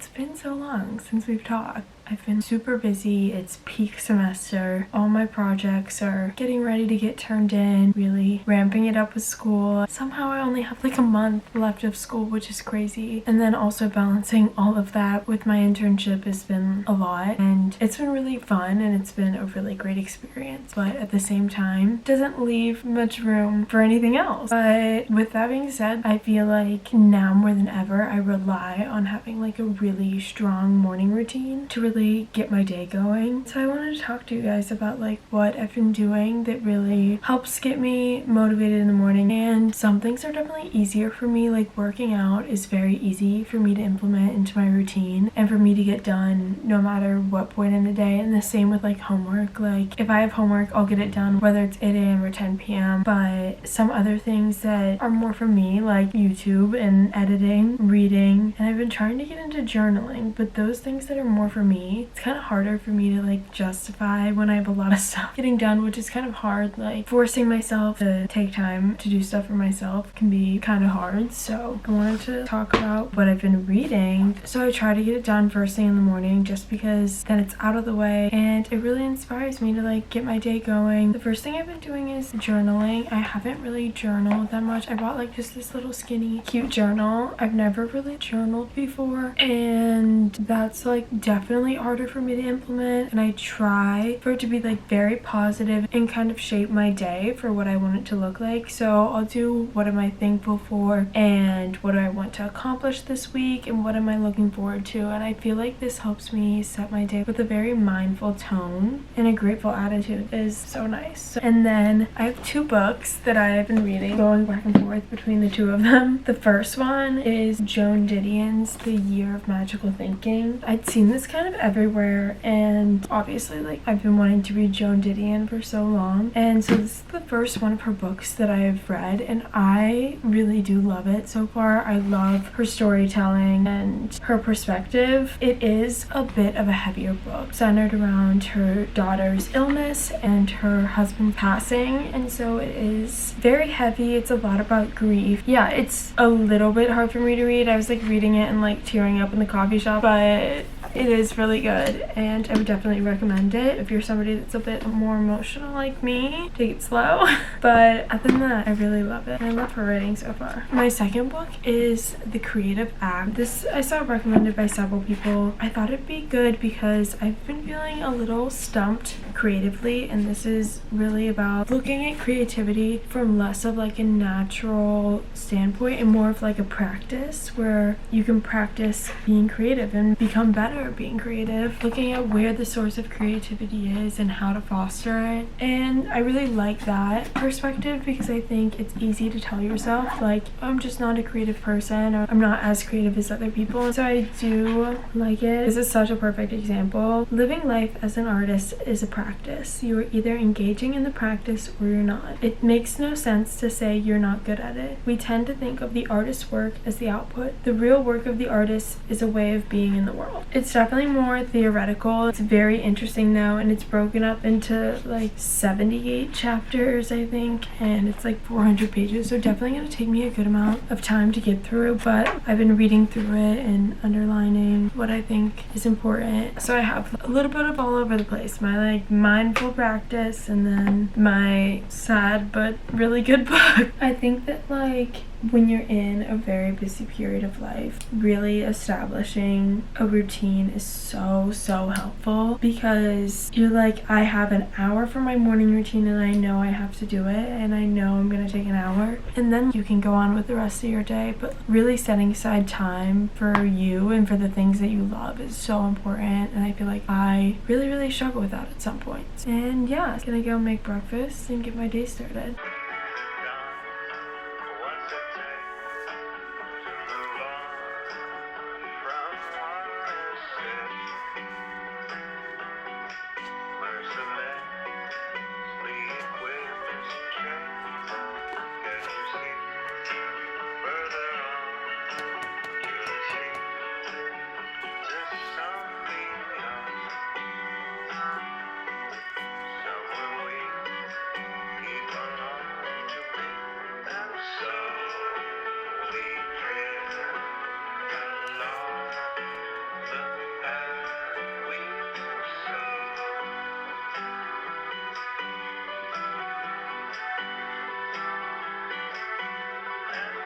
It's been so long since we've talked. I've been super busy. It's peak semester. All my projects are getting ready to get turned in, really ramping it up with school. Somehow I only have like a month left of school, which is crazy. And then also balancing all of that with my internship has been a lot, and it's been really fun and it's been a really great experience. But at the same time, it doesn't leave much room for anything else. But with that being said, I feel like now more than ever, I rely on having like a really strong morning routine to really get my day going. So I wanted to talk to you guys about like what I've been doing that really helps get me motivated in the morning. And some things are definitely easier for me. Like working out is very easy for me to implement into my routine and for me to get done no matter what point in the day. And the same with like homework. Like if I have homework, I'll get it done whether it's 8 a.m. or 10 p.m. But some other things that are more for me, like YouTube and editing, reading, and I've been trying to get into journaling, but those things that are more for me, it's kind of harder for me to like justify when I have a lot of stuff getting done, which is kind of hard. Like forcing myself to take time to do stuff for myself can be kind of hard. So I wanted to talk about what I've been reading. So I try to get it done first thing in the morning just because then it's out of the way and it really inspires me to like get my day going. The first thing I've been doing is journaling. I haven't really journaled that much. I bought like just this little skinny cute journal. I've never really journaled before, and that's like definitely harder for me to implement, and I try for it to be like very positive and kind of shape my day for what I want it to look like. So I'll do what am I thankful for and what do I want to accomplish this week and what am I looking forward to, and I feel like this helps me set my day with a very mindful tone, and a grateful attitude is so nice. And then I have two books that I've been reading, going back and forth between the two of them. The first one is Joan Didion's The Year of Magical Thinking. I'd seen this kind of everywhere, and obviously like I've been wanting to read Joan Didion for so long, and so this is the first one of her books that I've read, and I really do love it so far. I love her storytelling and her perspective. It is a bit of a heavier book centered around her daughter's illness and her husband passing, and so it is very heavy. It's a lot about grief. Yeah, it's a little bit hard for me to read. I was like reading it and like tearing up in the coffee shop, but it is really good and I would definitely recommend it if you're somebody that's a bit more emotional like me. Take it slow. But other than that, I really love it and I love her writing so far. My second book is The Creative Act. This I saw recommended by several people. I thought it'd be good because I've been feeling a little stumped creatively, and this is really about looking at creativity from less of like a natural standpoint and more of like a practice where you can practice being creative and become better at being creative, looking at where the source of creativity is and how to foster it. And I really like that perspective because I think it's easy to tell yourself like, I'm just not a creative person, or I'm not as creative as other people. So I do like it. This is such a perfect example. Living life as an artist is a practice. You are either engaging in the practice or you're not. It makes no sense to say you're not good at it. We tend to think of the artist's work as the output. The real work of the artist is a way of being in the world. It's definitely more theoretical. It's very interesting though, and it's broken up into like 78 chapters I think, and it's like 400 pages, so definitely gonna take me a good amount of time to get through, but I've been reading through it and underlining what I think is important. So I have a little bit of all over the place. My like mindful practice and then my sad but really good book. I think that like when you're in a very busy period of life, really establishing a routine is so helpful because you're like, I have an hour for my morning routine and I know I have to do it and I know I'm gonna take an hour, and then you can go on with the rest of your day. But really setting aside time for you and for the things that you love is so important, and I feel like I really struggle with that at some points. And yeah, I'm gonna go make breakfast and get my day started.